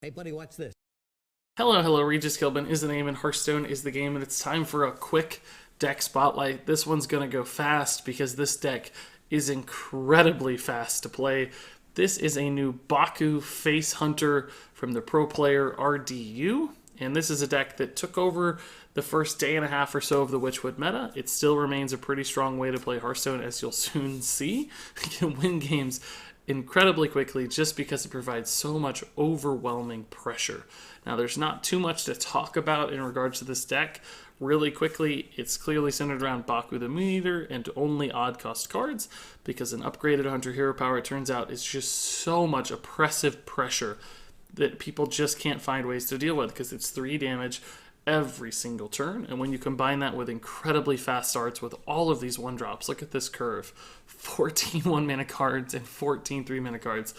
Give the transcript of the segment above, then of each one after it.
Hey, buddy, watch this. Hello, hello, Regis Kilbin is the name and Hearthstone is the game, and it's time for a quick deck spotlight. This one's going to go fast because this deck is incredibly fast to play. This is a new Baku Face Hunter from the pro player RDU, and this is a deck that took over the first day and a half or so of the Witchwood meta. It still remains a pretty strong way to play Hearthstone, as you'll soon see. You can win games incredibly quickly just because it provides so much overwhelming pressure. Now, there's not too much to talk about in regards to this deck. Really quickly, it's clearly centered around Baku the Moon Eater and only odd cost cards, because an upgraded Hunter hero power, it turns out, is just so much oppressive pressure that people just can't find ways to deal with, because it's 3 damage every single turn. And when you combine that with incredibly fast starts with all of these 1-drops, look at this curve. 14 1-mana cards and 14 3-mana cards,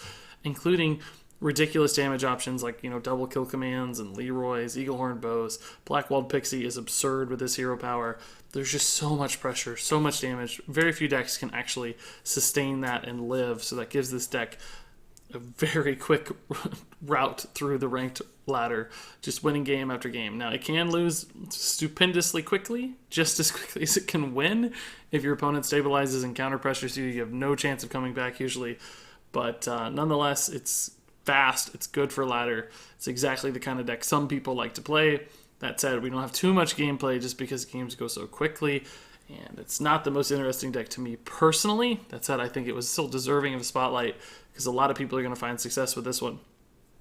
including ridiculous damage options like, double kill commands and Leroy's, Eaglehorn Bows. Blackwalled Pixie is absurd with this hero power. There's just so much pressure, so much damage. Very few decks can actually sustain that and live, so that gives this deck a very quick route through the ranked ladder, just winning game after game. Now, it can lose stupendously quickly, just as quickly as it can win. If your opponent stabilizes and counter pressures you, you have no chance of coming back usually. But nonetheless, it's fast, it's good for ladder. It's exactly the kind of deck some people like to play. That said, we don't have too much gameplay just because games go so quickly, and it's not the most interesting deck to me personally. That said, I think it was still deserving of a spotlight because a lot of people are going to find success with this one.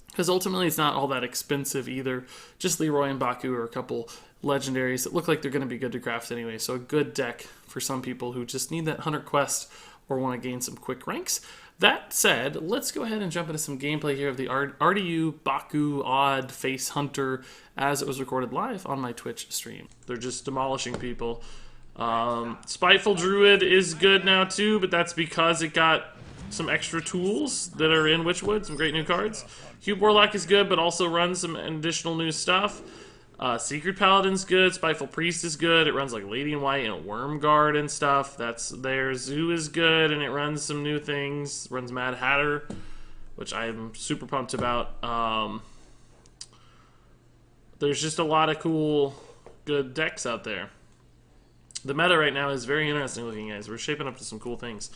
Because ultimately, it's not all that expensive either. Just Leroy and Baku are a couple legendaries that look like they're going to be good to craft anyway. So a good deck for some people who just need that Hunter quest or want to gain some quick ranks. That said, let's go ahead and jump into some gameplay here of the RDU Baku Odd Face Hunter as it was recorded live on my Twitch stream. They're just demolishing people. Spiteful Druid is good now too, but that's because it got some extra tools that are in Witchwood, some great new cards. Cube Warlock is good, but also runs some additional new stuff. Secret Paladin's good. Spiteful Priest is good. It runs like Lady in White and Wormguard and stuff. That's there. Zoo is good, and it runs some new things. Runs Mad Hatter, which I'm super pumped about. There's just a lot of cool, good decks out there. The meta right now is very interesting looking, guys. We're shaping up to some cool things.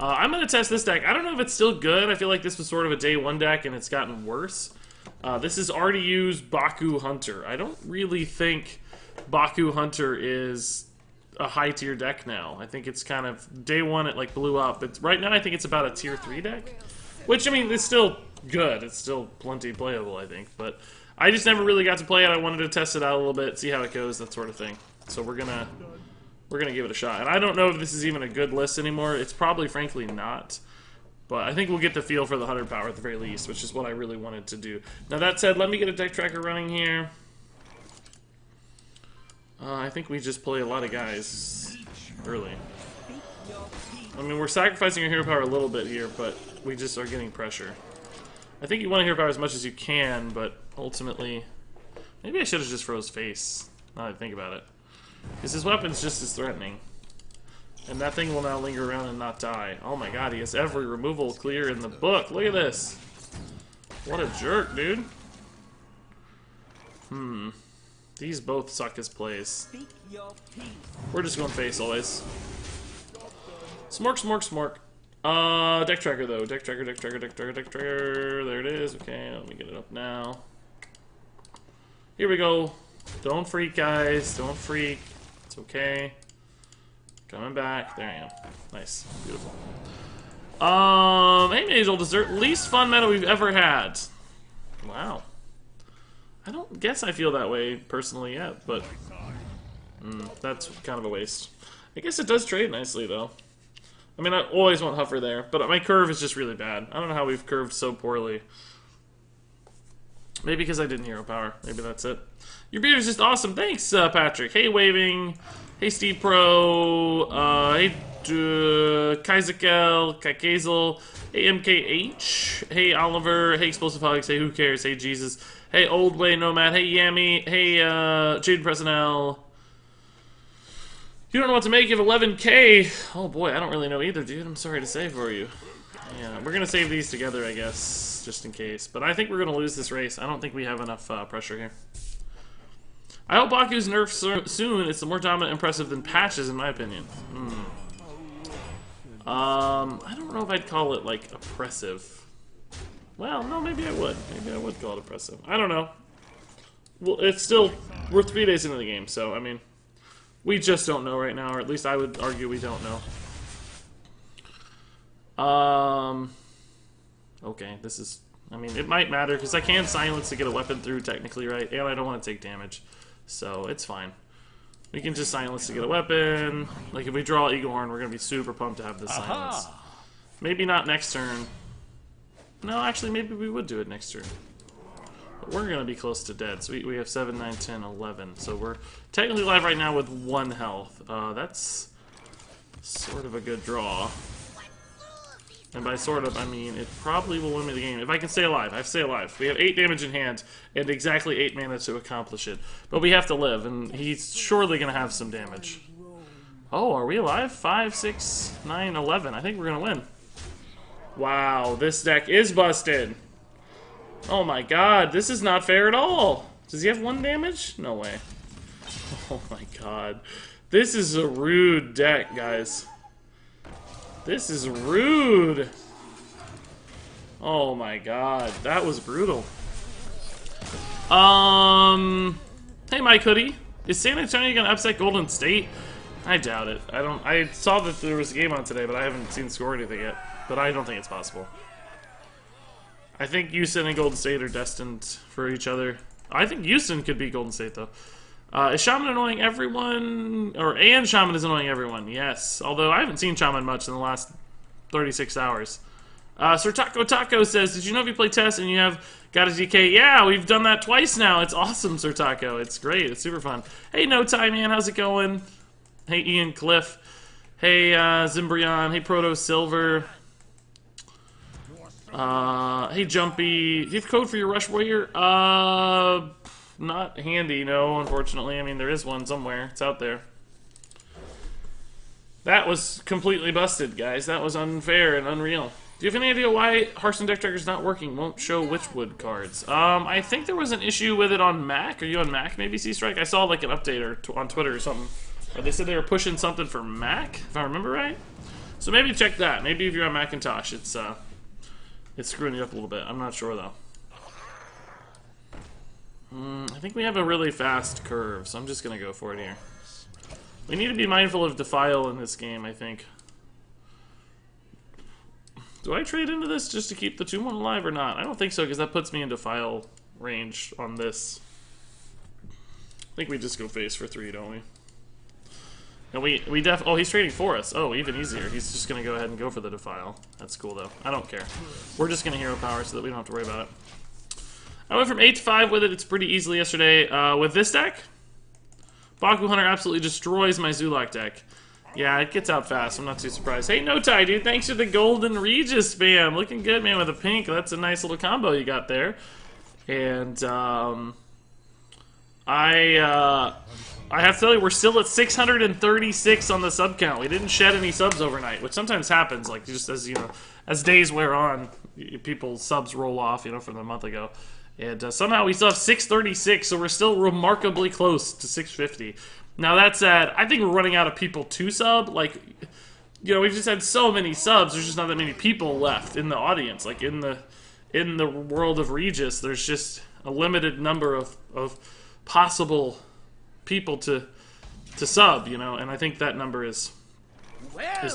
I'm going to test this deck. I don't know if it's still good. I feel like this was sort of a day 1 deck, and it's gotten worse. This is RDU's Baku Hunter. I don't really think Baku Hunter is a high tier deck now. I think it's kind of day 1 it like blew up. But right now I think it's about a tier 3 deck, which I mean it's still good. It's still plenty playable, I think. But I just never really got to play it. I wanted to test it out a little bit, see how it goes, that sort of thing. So we're gonna give it a shot. And I don't know if this is even a good list anymore. It's probably frankly not. But I think we'll get the feel for the 100 power at the very least, which is what I really wanted to do. Now that said, let me get a deck tracker running here. I think we just play a lot of guys early. I mean, we're sacrificing our hero power a little bit here, but we just are getting pressure. I think you want to hero power as much as you can, but ultimately... Maybe I should have just froze face, now that I think about it. Because his weapon's just as threatening. And that thing will now linger around and not die. Oh my god, he has every removal clear in the book. Look at this. What a jerk, dude. These both suck as plays. We're just going face always. Smork, smork, smork. Deck tracker though. Deck tracker, deck tracker, deck tracker, deck tracker. There it is. Okay, let me get it up now. Here we go. Don't freak, guys. Don't freak. It's okay. Coming back. There I am. Nice. Beautiful. Hey, Mage Old Dessert. Least fun meta we've ever had. Wow. I don't guess I feel that way personally yet, but that's kind of a waste. I guess it does trade nicely, though. I mean, I always want Huffer there, but my curve is just really bad. I don't know how we've curved so poorly. Maybe because I didn't hero power. Maybe that's it. Your beard is just awesome. Thanks, Patrick. Hey, Waving. Hey, Steve Pro. Hey, Kaizakel. Kaikazel. Hey, MKH. Hey, Oliver. Hey, Explosive Hugs. Hey, Who Cares? Hey, Jesus. Hey, Old Way Nomad. Hey, Yami. Hey, Jaden Presnell. You don't know what to make of 11K. Oh, boy, I don't really know either, dude. I'm sorry to say for you. Yeah, we're going to save these together, I guess. just in case. But I think we're going to lose this race. I don't think we have enough pressure here. I hope Baku's nerfed soon. It's more dominant and impressive than patches, in my opinion. I don't know if I'd call it, like, oppressive. Well, no, maybe I would. Maybe I would call it oppressive. I don't know. Well, it's still... We're 3 days into the game, so, I mean... We just don't know right now, or at least I would argue we don't know. Okay, this is... I mean, it might matter, because I can silence to get a weapon through, technically, right? And I don't want to take damage. So, it's fine. We can just silence to get a weapon. Like, if we draw Eagle Horn, we're going to be super pumped to have this silence. Maybe not next turn. No, actually, maybe we would do it next turn. But we're going to be close to dead. So we have 7, 9, 10, 11. So we're technically live right now with 1 health. That's sort of a good draw. And by sort of, I mean, it probably will win me the game. If I can stay alive, I stay alive. We have 8 damage in hand, and exactly 8 mana to accomplish it. But we have to live, and he's surely going to have some damage. Oh, are we alive? 5, 6, 9, 11. I think we're going to win. Wow, this deck is busted. Oh my god, this is not fair at all. Does he have 1 damage? No way. Oh my god. This is a rude deck, guys. This is rude. Oh my god, that was brutal. Hey Mike Hoodie, is San Antonio gonna upset Golden State? I doubt it. I saw that there was a game on today, but I haven't seen score anything yet. But I don't think it's possible. I think Houston and Golden State are destined for each other. I think Houston could beat Golden State though. Is Shaman annoying everyone? And Shaman is annoying everyone, yes. Although I haven't seen Shaman much in the last 36 hours. Sir Taco says, did you know if you play Tess and you have got a DK? Yeah, we've done that twice now. It's awesome, Sir Taco. It's great. It's super fun. Hey, No Tie Man, how's it going? Hey, Ian Cliff. Hey, Zimbrion. Hey, Proto Silver. Hey, Jumpy. Do you have code for your Rush Warrior? Not handy, no, unfortunately. I mean, there is one somewhere. It's out there. That was completely busted, guys. That was unfair and unreal. Do you have any idea why Hearthstone Deck Tracker's not working? Won't show Witchwood cards. I think there was an issue with it on Mac. Are you on Mac, maybe, C-Strike? I saw, like, an update on Twitter or something. Or they said they were pushing something for Mac, if I remember right. So maybe check that. Maybe if you're on Macintosh, it's screwing you up a little bit. I'm not sure, though. I think we have a really fast curve, so I'm just going to go for it here. We need to be mindful of Defile in this game, I think. Do I trade into this just to keep the 2-1 alive or not? I don't think so, because that puts me in Defile range on this. I think we just go face for 3, don't we? And oh, he's trading for us. Oh, even easier. He's just going to go ahead and go for the Defile. That's cool, though. I don't care. We're just going to Hero Power so that we don't have to worry about it. I went from 8 to 5 with it. It's pretty easily yesterday. With this deck, Baku Hunter absolutely destroys my Zulak deck. Yeah, it gets out fast. I'm not too surprised. Hey, No Tie, dude. Thanks for the Golden Regis spam. Looking good, man, with a pink. That's a nice little combo you got there. And I have to tell you, we're still at 636 on the sub count. We didn't shed any subs overnight, which sometimes happens. Like, just as, you know, as days wear on, people's subs roll off, you know, from a month ago. And somehow we still have 636, so we're still remarkably close to 650. Now, that said, I think we're running out of people to sub. Like, you know, we've just had so many subs, there's just not that many people left in the audience. Like, in the world of Regis, there's just a limited number of possible people to sub, you know, and I think that number is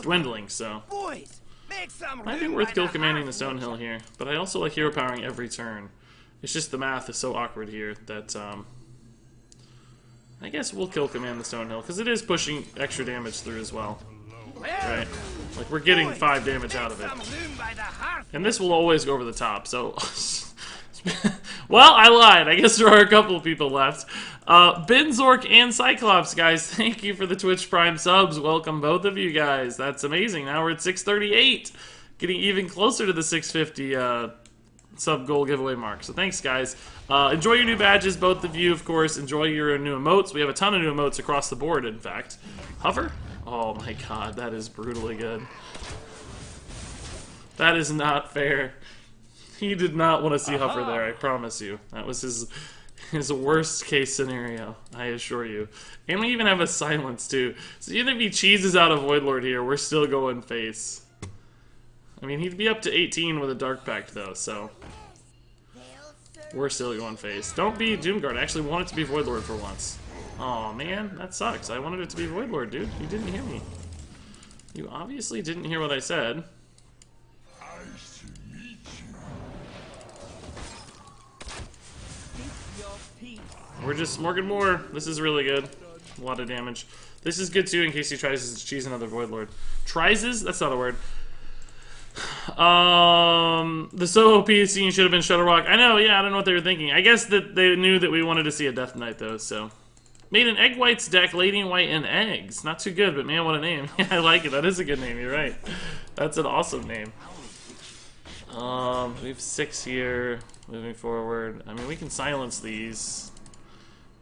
dwindling, so... Boys, might be worth kill commanding the Stonehill here, but I also like hero powering every turn. It's just the math is so awkward here that, I guess we'll kill command the Stonehill, because it is pushing extra damage through as well. Right? Like, we're getting 5 damage out of it. And this will always go over the top, so... Well, I lied. I guess there are a couple of people left. Benzork and Cyclops, guys, thank you for the Twitch Prime subs. Welcome, both of you guys. That's amazing. Now we're at 638. Getting even closer to the 650 sub goal giveaway mark. So thanks, guys. Enjoy your new badges, both of you, of course. Enjoy your new emotes. We have a ton of new emotes across the board, in fact. Hover? Oh my god, that is brutally good. That is not fair. He did not want to see Huffer there, I promise you. That was his worst case scenario, I assure you. And we even have a silence too. So even if he cheeses out a Voidlord here, we're still going face. I mean, he'd be up to 18 with a Dark Pact though, so we're still going face. Don't be Doomguard. I actually want it to be Voidlord for once. Aw, man, that sucks. I wanted it to be Voidlord, dude. You didn't hear me. You obviously didn't hear what I said. We're just Morgan Moore. This is really good. A lot of damage. This is good too in case he tries to cheese another Voidlord. Tries? That's not a word. The Soho PSC should have been Shutterwalk. I know, yeah, I don't know what they were thinking. I guess that they knew that we wanted to see a Death Knight though, so. Made an Egg Whites deck, Lady in White and Eggs. Not too good, but man, what a name. I like it. That is a good name, you're right. That's an awesome name. We have 6 here, moving forward. I mean, we can silence these.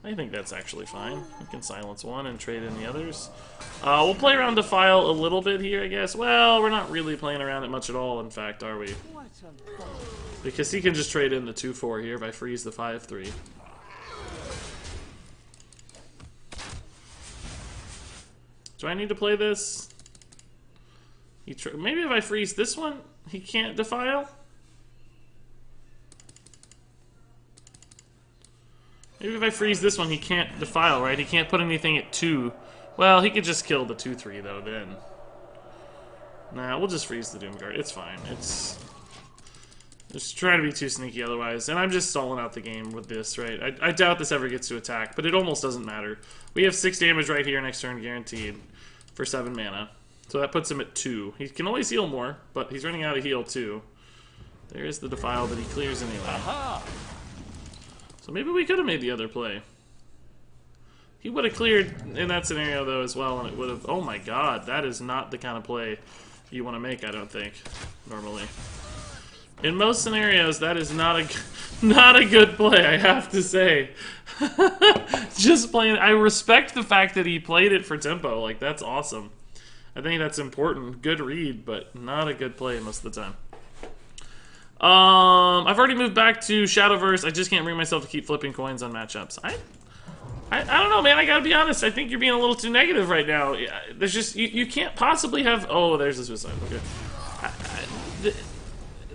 I think that's actually fine. We can silence one and trade in the others. We'll play around Defile a little bit here, I guess. Well, we're not really playing around it much at all, in fact, are we? Because he can just trade in the 2-4 here if I freeze the 5-3. Do I need to play this? Maybe if I freeze this one, he can't Defile? Maybe if I freeze this one, he can't Defile, right? He can't put anything at 2. Well, he could just kill the 2-3, though, then. Nah, we'll just freeze the Doomguard. It's fine. It's... Just trying to be too sneaky otherwise. And I'm just stalling out the game with this, right? I doubt this ever gets to attack, but it almost doesn't matter. We have 6 damage right here next turn, guaranteed, for 7 mana. So that puts him at 2. He can always heal more, but he's running out of heal, too. There is the Defile that he clears anyway. Aha! So maybe we could have made the other play. He would have cleared in that scenario, though, as well, and it would have... Oh my god, that is not the kind of play you want to make, I don't think, normally. In most scenarios, that is not a good play, I have to say. Just playing... I respect the fact that he played it for tempo. Like, that's awesome. I think that's important. Good read, but not a good play most of the time. I've already moved back to Shadowverse. I just can't bring myself to keep flipping coins on matchups. I don't know, man. I gotta be honest. I think you're being a little too negative right now. There's just... You can't possibly have... Oh, there's the suicide. Okay.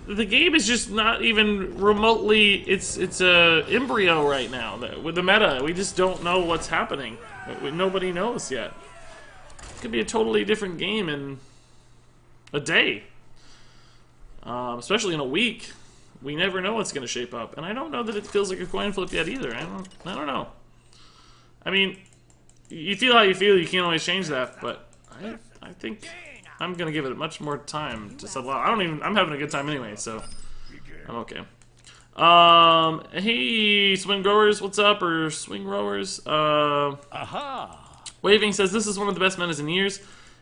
The game is just not even remotely... It's a embryo right now. With the meta, we just don't know what's happening. Nobody knows yet. It could be a totally different game in a day. Especially in a week. We never know what's going to shape up. And I don't know that it feels like a coin flip yet either. I don't know. I mean, you feel how you feel. You can't always change that. But I think I'm going to give it much more time to settle out. I'm having a good time anyway, so I'm okay. Hey, Swing Growers, what's up? Or Swing Rowers? Aha! Waving says, this is one of the best metas in years.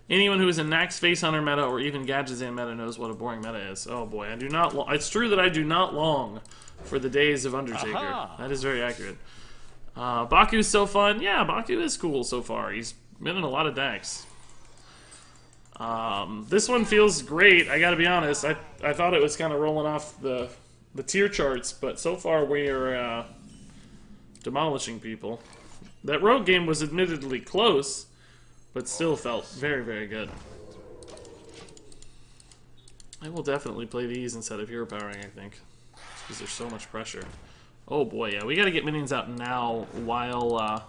Anyone who is in Nax Face Hunter meta or even Gadgetzan meta knows what a boring meta is. Oh boy, I do not. It's true that I do not long for the days of Undertaker. Aha. That is very accurate. Baku's so fun. Yeah, Baku is cool so far. He's been in a lot of decks. This one feels great. I gotta be honest. I thought it was kind of rolling off the tier charts, but so far we are demolishing people. That rogue game was admittedly close, but still felt very, very good. I will definitely play these instead of hero powering, I think. Because there's so much pressure. Oh boy, yeah, we gotta get minions out now while,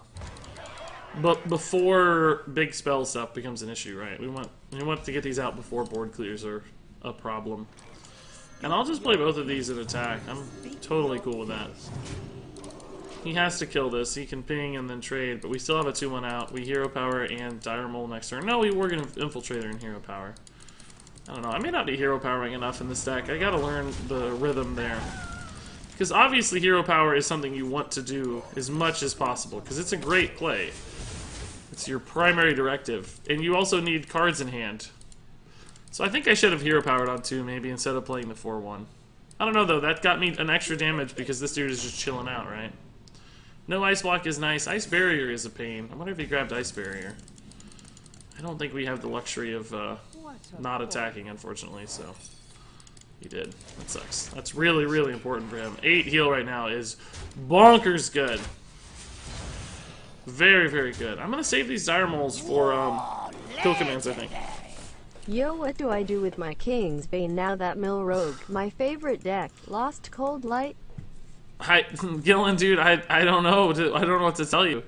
but before big spell stuff becomes an issue, right? We want to get these out before board clears are a problem. And I'll just play both of these in attack. I'm totally cool with that. He has to kill this. He can ping and then trade, but we still have a 2-1 out. We hero power and Dire Mole next turn. No, we were going to Infiltrator and hero power. I don't know. I may not be hero powering enough in this deck. I gotta learn the rhythm there. Because obviously hero power is something you want to do as much as possible, because it's a great play. It's your primary directive. And you also need cards in hand. So I think I should have hero powered on 2 maybe instead of playing the 4-1. I don't know though, that got me an extra damage because this dude is just chilling out, right? No Ice Block is nice. Ice Barrier is a pain. I wonder if he grabbed Ice Barrier. I don't think we have the luxury of not attacking, unfortunately, so... He did. That sucks. That's really, really important for him. 8 heal right now is bonkers good. Very, very good. I'm gonna save these dire moles for kill commands, I think. Yo, what do I do with my King's Bane now that Mill Rogue, my favorite deck, lost Cold Light? Hi, Gillen, dude. I don't know. I don't know what to tell you.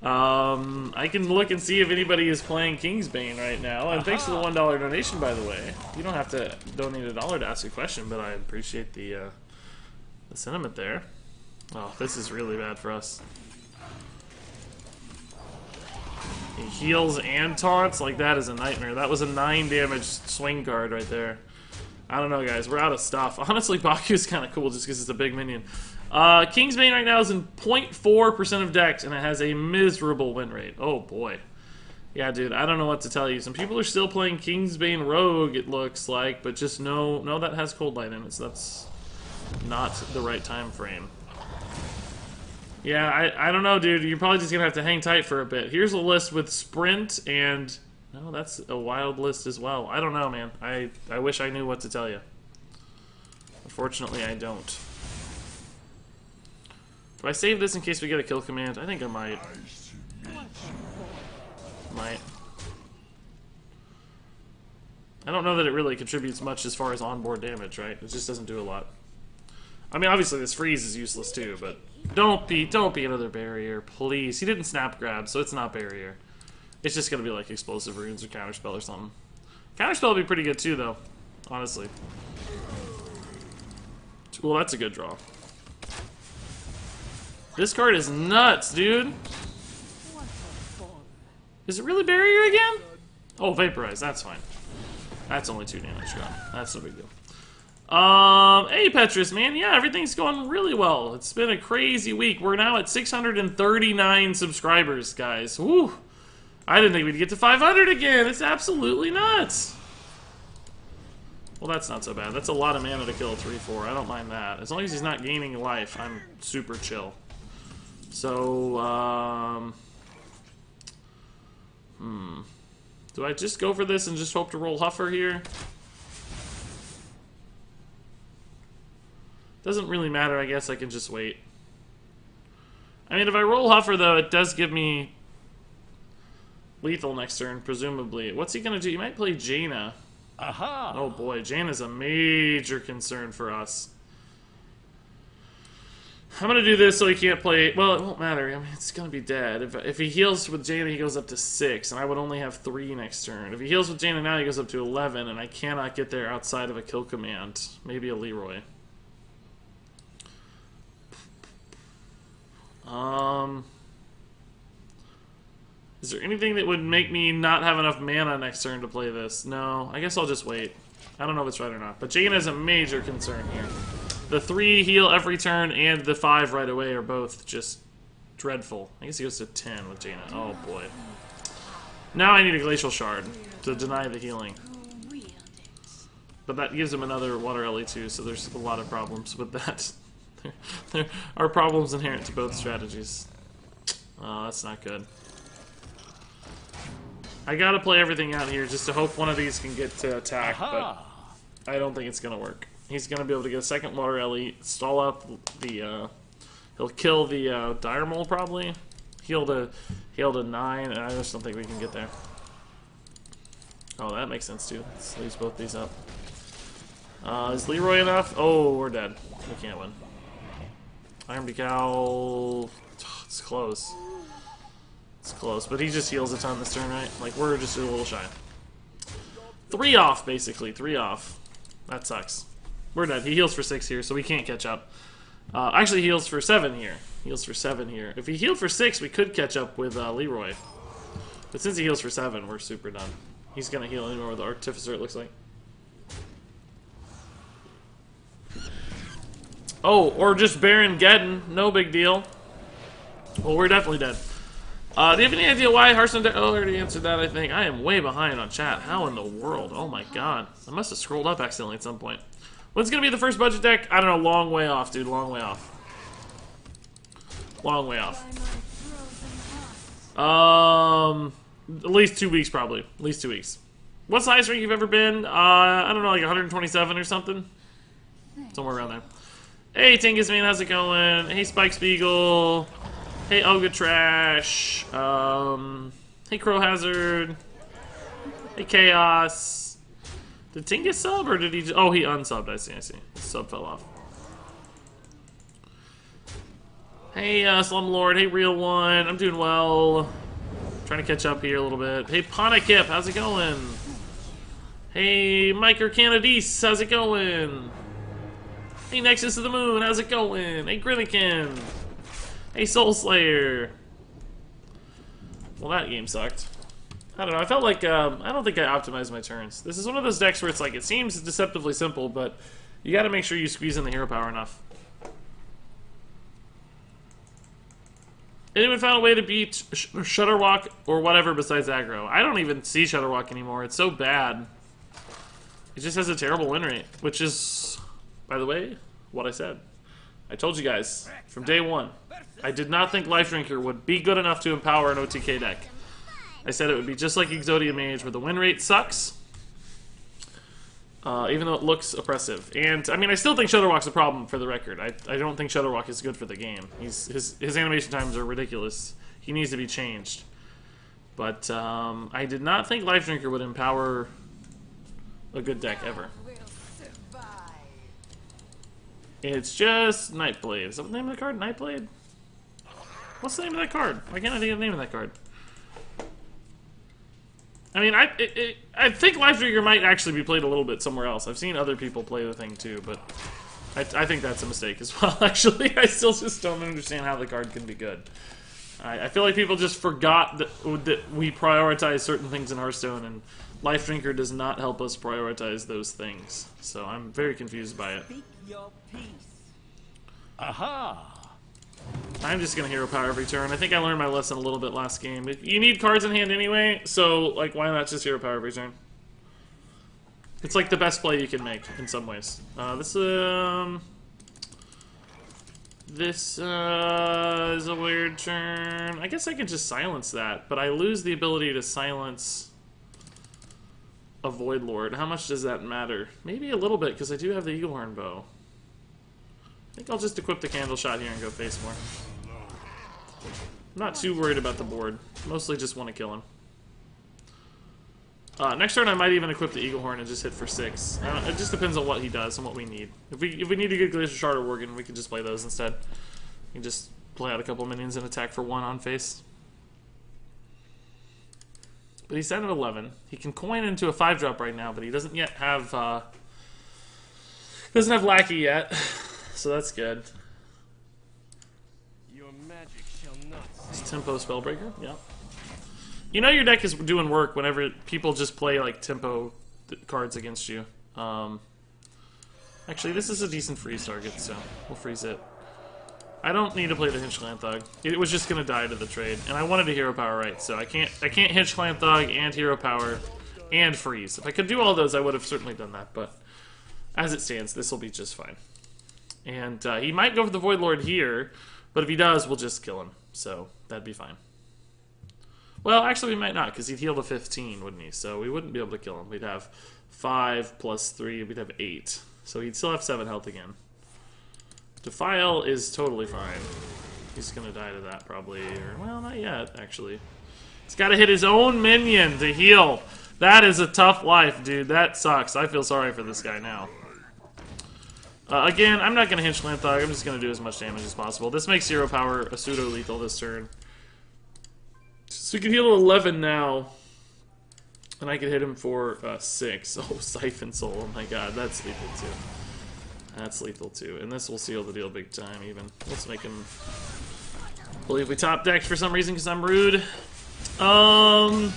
I can look and see if anybody is playing Kingsbane right now. And thanks for the $1 donation, by the way. You don't have to donate $1 to ask a question, but I appreciate the sentiment there. Oh, this is really bad for us. He heals and taunts? Like, that is a nightmare. That was a 9 damage swing card right there. I don't know, guys. We're out of stuff. Honestly, Baku's kind of cool just because it's a big minion. Kingsbane right now is in 0.4% of decks, and it has a miserable win rate. Oh, boy. Yeah, dude, I don't know what to tell you. Some people are still playing Kingsbane Rogue, it looks like, but just know that has Cold Light in it, so that's not the right time frame. Yeah, I don't know, dude. You're probably just going to have to hang tight for a bit. Here's a list with Sprint and... No, that's a wild list as well. I don't know, man. I wish I knew what to tell you. Unfortunately, I don't. Do I save this in case we get a kill command? I think I might. I don't know that it really contributes much as far as onboard damage, right? It just doesn't do a lot. I mean, obviously this freeze is useless too, but don't be another barrier, please. He didn't snap grab, so it's not barrier. It's just gonna be like explosive runes or counterspell or something. Counterspell would be pretty good too, though. Honestly. Well, that's a good draw. This card is nuts, dude. Is it really barrier again? Oh, vaporize. That's fine. That's only 2 damage gone. That's no big deal. Hey Petrus, man. Yeah, everything's going really well. It's been a crazy week. We're now at 639 subscribers, guys. Woo! I didn't think we'd get to 500 again. It's absolutely nuts. Well, that's not so bad. That's a lot of mana to kill a 3/4. I don't mind that. As long as he's not gaining life, I'm super chill. So, do I just go for this and just hope to roll Huffer here? Doesn't really matter, I guess I can just wait. I mean, if I roll Huffer, though, it does give me lethal next turn, presumably. What's he gonna do? He might play Jaina. Aha! Oh boy, Jaina's a major concern for us. I'm gonna do this so he can't play... Well, it won't matter. I mean, it's gonna be dead. If he heals with Jaina, he goes up to 6, and I would only have 3 next turn. If he heals with Jaina now, he goes up to 11, and I cannot get there outside of a kill command. Maybe a Leroy. Is there anything that would make me not have enough mana next turn to play this? No, I guess I'll just wait. I don't know if it's right or not. But Jaina is a major concern here. The 3 heal every turn and the 5 right away are both just dreadful. I guess he goes to 10 with Jaina. Oh boy. Now I need a Glacial Shard to deny the healing. But that gives him another Water Ellie too, so there's a lot of problems with that. There are problems inherent to both strategies. Oh, that's not good. I gotta play everything out here just to hope one of these can get to attack, but I don't think it's gonna work. He's gonna be able to get a second Water Ellie, stall out the, he'll kill the Dire Mole probably, heal to 9, and I just don't think we can get there. Oh, that makes sense too. Let's leave both these up. Is Leroy enough? Oh, we're dead. We can't win. Iron Decal... It's close. It's close, but he just heals a ton this turn, right? Like, we're just a little shy. 3 off, basically. 3 off. That sucks. We're dead. He heals for 6 here, so we can't catch up. Actually, he heals for 7 here. Heals for 7 here. If he healed for 6, we could catch up with Leroy. But since he heals for 7, we're super done. He's gonna heal anymore with the Artificer, it looks like. Oh, or just Baron Geddon. No big deal. Well, we're definitely dead. Do you have any idea why Hearthstone... Oh, I already answered that, I think. I am way behind on chat. How in the world? Oh my god. I must have scrolled up accidentally at some point. When's going to be the first budget deck? I don't know. Long way off, dude. Long way off. Long way off. At least 2 weeks, probably. At least 2 weeks. What's the highest rank you've ever been? I don't know, like 127 or something? somewhere around there. Hey, Tingus Man, how's it going? Hey, Spike Spiegel. Hey, Olga Trash. Hey, Crow Hazard. Hey, Chaos. Did Tingus sub, or did he just... Oh, he unsubbed, I see. His sub fell off. Hey, Slumlord. Hey, Real One. I'm doing well. Trying to catch up here a little bit. Hey, Ponakip, how's it going? Hey, Miker Canadice, how's it going? Hey, Nexus of the Moon, how's it going? Hey, Grinnikin. Hey, Soul Slayer. Well, that game sucked. I don't know, I felt like, I don't think I optimized my turns. This is one of those decks where it's like, it seems deceptively simple, but you gotta make sure you squeeze in the hero power enough. Anyone found a way to beat Shutterwalk or whatever besides aggro? I don't even see Shutterwalk anymore, it's so bad. It just has a terrible win rate, which is, by the way, what I said. I told you guys from day one, I did not think Life Drinker would be good enough to empower an OTK deck. I said it would be just like Exodia Mage, where the win rate sucks, even though it looks oppressive. And, I mean, I still think Shutterwalk's a problem, for the record. I don't think Shutterwalk is good for the game. His animation times are ridiculous. He needs to be changed. But, I did not think Life Drinker would empower a good deck ever. It's just Nightblade. Is that the name of the card? Nightblade? What's the name of that card? Why can't I think of the name of that card? I mean, I think Life Drinker might actually be played a little bit somewhere else. I've seen other people play the thing too, but I think that's a mistake as well, actually. I still just don't understand how the card can be good. I feel like people just forgot that we prioritize certain things in Hearthstone, and Life Drinker does not help us prioritize those things. So I'm very confused by it. Aha! I'm just gonna hero power every turn. I think I learned my lesson a little bit last game. You need cards in hand anyway, so like, why not just hero power every turn? It's like the best play you can make in some ways. This is a weird turn. I guess I could just silence that, but I lose the ability to silence a Void Lord. How much does that matter? Maybe a little bit, because I do have the Eaglehorn bow. I think I'll just equip the Candle Shot here and go face more. I'm not too worried about the board. Mostly just want to kill him. Next turn I might even equip the Eaglehorn and just hit for 6. It just depends on what he does and what we need. If we need to get Glacier Shard or Worgen, we can just play those instead. We can just play out a couple minions and attack for 1 on face. But he's down at 11. He can coin into a 5-drop right now, but he doesn't yet have doesn't have Lackey yet, so that's good. Your magic shall not It's Tempo Spellbreaker, yeah. You know your deck is doing work whenever people just play like tempo cards against you. Actually, this is a decent freeze target, so we'll freeze it. I don't need to play the Hinchclan Thug. It was just gonna die to the trade, and I wanted to hero power right, so I can't Hinchclan Thug and hero power and freeze. If I could do all those, I would have certainly done that, but as it stands, this will be just fine. And he might go for the Void Lord here, but if he does, we'll just kill him. So that'd be fine. Well, actually, we might not, because he'd heal to 15, wouldn't he? So we wouldn't be able to kill him. We'd have 5 plus 3, we'd have 8. So he'd still have 7 health again. Defile is totally fine. He's going to die to that, probably. Or, well, not yet, actually. He's got to hit his own minion to heal. That is a tough life, dude. That sucks. I feel sorry for this guy now. Again, I'm not going to Hinchclan Thug. I'm just going to do as much damage as possible. This makes Zero Power a pseudo-lethal this turn. So we can heal to 11 now. And I can hit him for 6. Oh, Siphon Soul. Oh my god, that's lethal too. That's lethal too. And this will seal the deal big time, even. Let's make him believe we top decked for some reason because I'm rude. I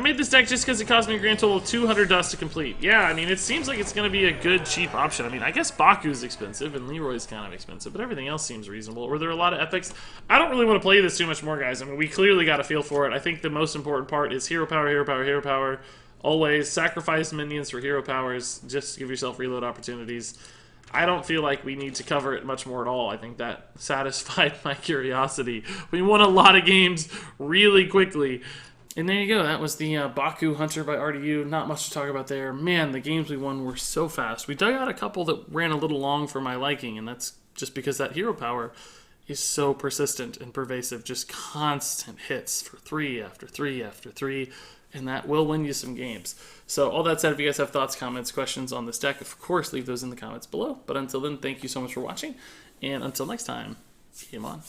made this deck just because it cost me a grand total of 200 dust to complete. Yeah, I mean, it seems like it's going to be a good, cheap option. I mean, I guess Baku's expensive and Leroy's kind of expensive, but everything else seems reasonable. Were there a lot of epics? I don't really want to play this too much more, guys. I mean, we clearly got a feel for it. I think the most important part is hero power, hero power, hero power. Always sacrifice minions for hero powers. Just give yourself reload opportunities. I don't feel like we need to cover it much more at all. I think that satisfied my curiosity. We won a lot of games really quickly. And there you go. That was the Baku Hunter by RDU. Not much to talk about there. Man, the games we won were so fast. We dug out a couple that ran a little long for my liking, and that's just because that hero power is so persistent and pervasive. Just constant hits for 3 after 3 after 3, and that will win you some games. So all that said, if you guys have thoughts, comments, questions on this deck, of course, leave those in the comments below. But until then, thank you so much for watching, and until next time, game on.